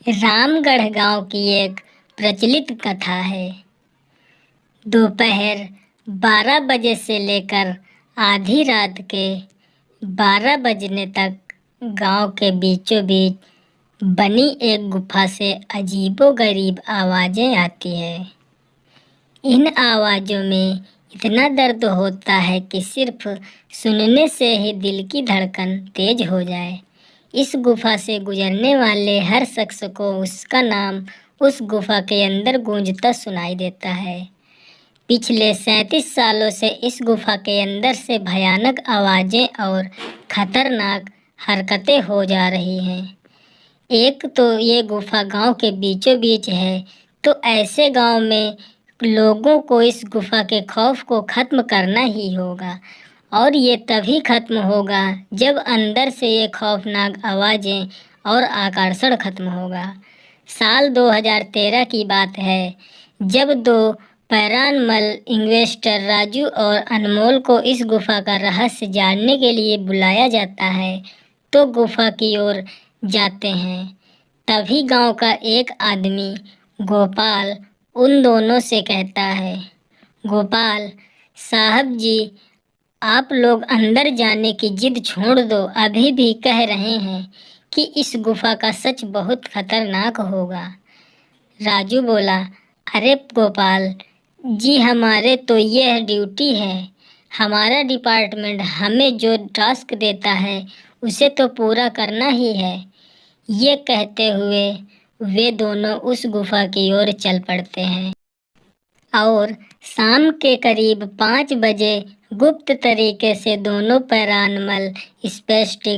रामगढ़ गांव की एक प्रचलित कथा है। दोपहर 12 बजे से लेकर आधी रात के 12 बजने तक गांव के बीचों बीच बनी एक गुफा से अजीबोगरीब आवाज़ें आती है। इन आवाज़ों में इतना दर्द होता है कि सिर्फ सुनने से ही दिल की धड़कन तेज हो जाए। इस गुफा से गुजरने वाले हर शख्स को उसका नाम उस गुफा के अंदर गूंजता सुनाई देता है। पिछले 37 सालों से इस गुफा के अंदर से भयानक आवाज़ें और खतरनाक हरकतें हो जा रही हैं। एक तो ये गुफा गांव के बीचों बीच है, तो ऐसे गांव में लोगों को इस गुफा के खौफ को ख़त्म करना ही होगा, और ये तभी ख़त्म होगा जब अंदर से ये खौफनाक आवाज़ें और आकर्षण ख़त्म होगा। साल 2013 की बात है, जब दो पैरानॉर्मल इन्वेस्टर राजू और अनमोल को इस गुफा का रहस्य जानने के लिए बुलाया जाता है, तो गुफा की ओर जाते हैं। तभी गांव का एक आदमी गोपाल उन दोनों से कहता है, गोपाल साहब जी, आप लोग अंदर जाने की जिद छोड़ दो। अभी भी कह रहे हैं कि इस गुफा का सच बहुत खतरनाक होगा। राजू बोला, अरे गोपाल जी, हमारे तो यह ड्यूटी है। हमारा डिपार्टमेंट हमें जो टास्क देता है उसे तो पूरा करना ही है। ये कहते हुए वे दोनों उस गुफा की ओर चल पड़ते हैं और शाम के करीब 5 बजे गुप्त तरीके से दोनों पैरानॉर्मल स्पेसिस्ट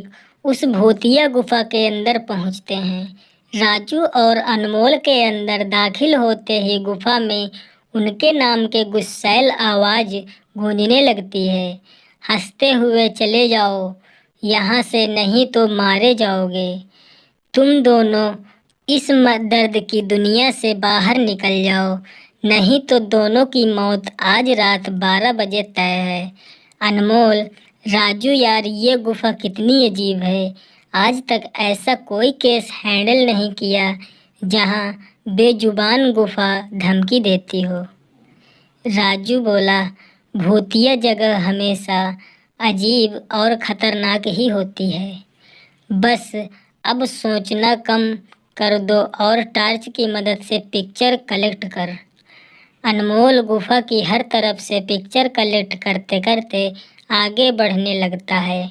उस भूतिया गुफा के अंदर पहुंचते हैं। राजू और अनमोल के अंदर दाखिल होते ही गुफा में उनके नाम के गुस्सैल आवाज़ गूंजने लगती है, हंसते हुए चले जाओ यहाँ से, नहीं तो मारे जाओगे। तुम दोनों इस दर्द की दुनिया से बाहर निकल जाओ, नहीं तो दोनों की मौत आज रात 12 बजे तय है। अनमोल, राजू यार, ये गुफा कितनी अजीब है। आज तक ऐसा कोई केस हैंडल नहीं किया जहां बेजुबान गुफा धमकी देती हो। राजू बोला, भूतिया जगह हमेशा अजीब और ख़तरनाक ही होती है। बस अब सोचना कम कर दो और टार्च की मदद से पिक्चर कलेक्ट कर। अनमोल गुफा की हर तरफ से पिक्चर कलेक्ट करते करते आगे बढ़ने लगता है।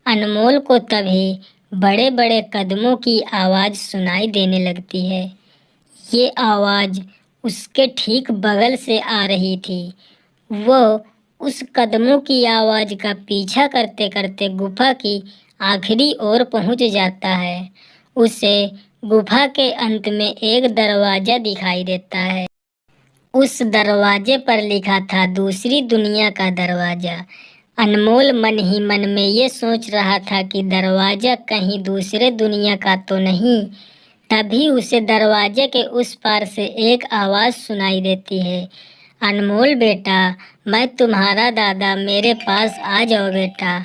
अनमोल को तभी बड़े बड़े कदमों की आवाज़ सुनाई देने लगती है। ये आवाज़ उसके ठीक बगल से आ रही थी। वो उस कदमों की आवाज़ का पीछा करते करते गुफा की आखिरी ओर पहुंच जाता है। उसे गुफा के अंत में एक दरवाज़ा दिखाई देता है। उस दरवाजे पर लिखा था, दूसरी दुनिया का दरवाज़ा। अनमोल मन ही मन में ये सोच रहा था कि दरवाज़ा कहीं दूसरे दुनिया का तो नहीं। तभी उसे दरवाजे के उस पार से एक आवाज़ सुनाई देती है, अनमोल बेटा, मैं तुम्हारा दादा, मेरे पास आ जाओ बेटा।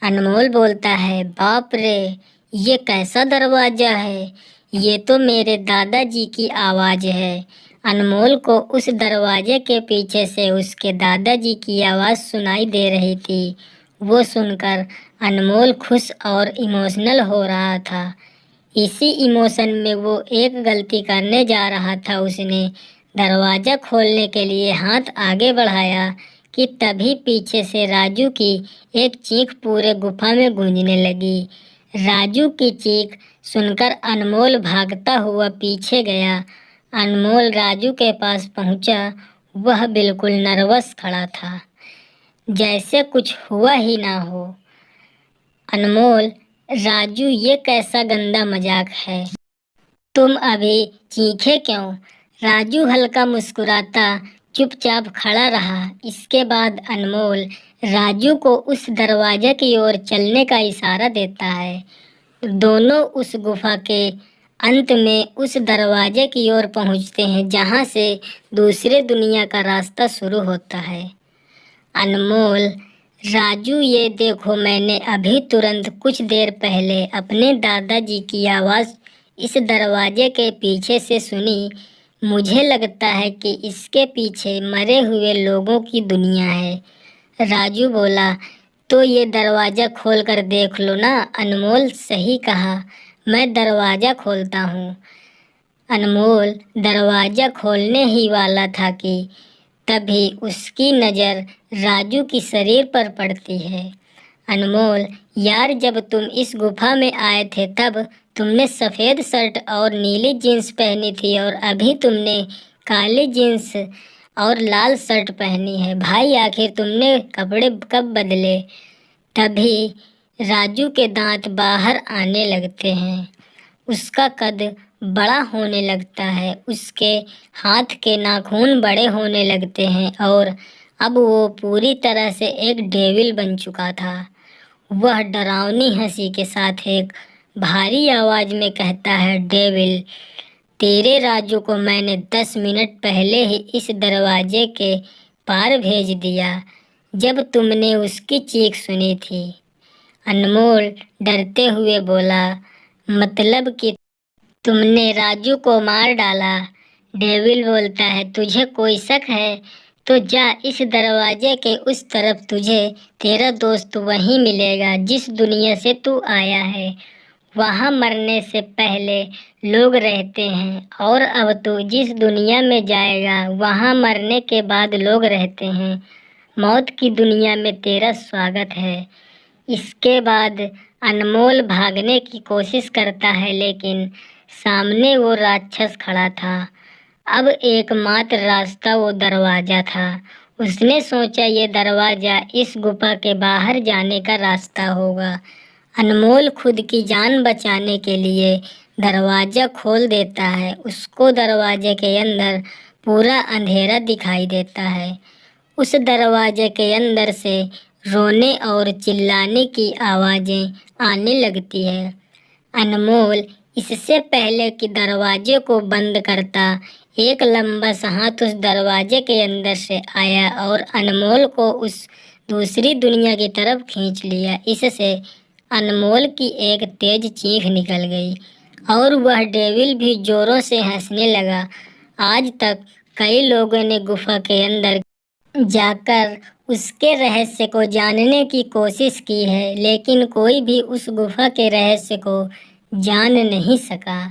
अनमोल बोलता है, बाप रे, ये कैसा दरवाज़ा है, ये तो मेरे दादाजी की आवाज़ है। अनमोल को उस दरवाजे के पीछे से उसके दादाजी की आवाज़ सुनाई दे रही थी। वो सुनकर अनमोल खुश और इमोशनल हो रहा था। इसी इमोशन में वो एक गलती करने जा रहा था। उसने दरवाज़ा खोलने के लिए हाथ आगे बढ़ाया कि तभी पीछे से राजू की एक चीख पूरे गुफा में गूंजने लगी। राजू की चीख सुनकर अनमोल भागता हुआ पीछे गया। अनमोल राजू के पास पहुंचा। वह बिल्कुल नर्वस खड़ा था, जैसे कुछ हुआ ही ना हो। अनमोल, राजू, ये कैसा गंदा मजाक है, तुम अभी चीखे क्यों? राजू हल्का मुस्कुराता चुपचाप खड़ा रहा। इसके बाद अनमोल राजू को उस दरवाजे की ओर चलने का इशारा देता है। दोनों उस गुफा के अंत में उस दरवाजे की ओर पहुंचते हैं जहां से दूसरे दुनिया का रास्ता शुरू होता है। अनमोल, राजू, ये देखो, मैंने अभी तुरंत कुछ देर पहले अपने दादाजी की आवाज़ इस दरवाजे के पीछे से सुनी। मुझे लगता है कि इसके पीछे मरे हुए लोगों की दुनिया है। राजू बोला, तो ये दरवाज़ा खोल कर देख लो ना। अनमोल, सही कहा, मैं दरवाज़ा खोलता हूँ। अनमोल दरवाज़ा खोलने ही वाला था कि तभी उसकी नज़र राजू की शरीर पर पड़ती है। अनमोल, यार, जब तुम इस गुफा में आए थे तब तुमने सफ़ेद शर्ट और नीली जीन्स पहनी थी और अभी तुमने काली जीन्स और लाल शर्ट पहनी है। भाई, आखिर तुमने कपड़े कब बदले? तभी राजू के दांत बाहर आने लगते हैं। उसका कद बड़ा होने लगता है, उसके हाथ के नाखून बड़े होने लगते हैं और अब वो पूरी तरह से एक डेविल बन चुका था। वह डरावनी हंसी के साथ एक भारी आवाज़ में कहता है, डेविल, तेरे राजू को मैंने 10 मिनट पहले ही इस दरवाजे के पार भेज दिया जब तुमने उसकी चीख सुनी थी। अनमोल डरते हुए बोला, मतलब कि तुमने राजू को मार डाला? डेविल बोलता है, तुझे कोई शक है? तो जा, इस दरवाजे के उस तरफ तुझे तेरा दोस्त वहीं मिलेगा जिस दुनिया से तू आया है। वहाँ मरने से पहले लोग रहते हैं और अब तू जिस दुनिया में जाएगा वहाँ मरने के बाद लोग रहते हैं। मौत की दुनिया में तेरा स्वागत है। इसके बाद अनमोल भागने की कोशिश करता है, लेकिन सामने वो राक्षस खड़ा था। अब एकमात्र रास्ता वो दरवाज़ा था। उसने सोचा ये दरवाज़ा इस गुफा के बाहर जाने का रास्ता होगा। अनमोल खुद की जान बचाने के लिए दरवाज़ा खोल देता है। उसको दरवाजे के अंदर पूरा अंधेरा दिखाई देता है। उस दरवाजे के अंदर से रोने और चिल्लाने की आवाज़ें आने लगती है। अनमोल इससे पहले कि दरवाजे को बंद करता, एक लंबा सा हाथ उस दरवाजे के अंदर से आया और अनमोल को उस दूसरी दुनिया की तरफ खींच लिया। इससे अनमोल की एक तेज चीख निकल गई और वह डेविल भी जोरों से हंसने लगा। आज तक कई लोगों ने गुफा के अंदर जाकर उसके रहस्य को जानने की कोशिश की है, लेकिन कोई भी उस गुफा के रहस्य को जान नहीं सका।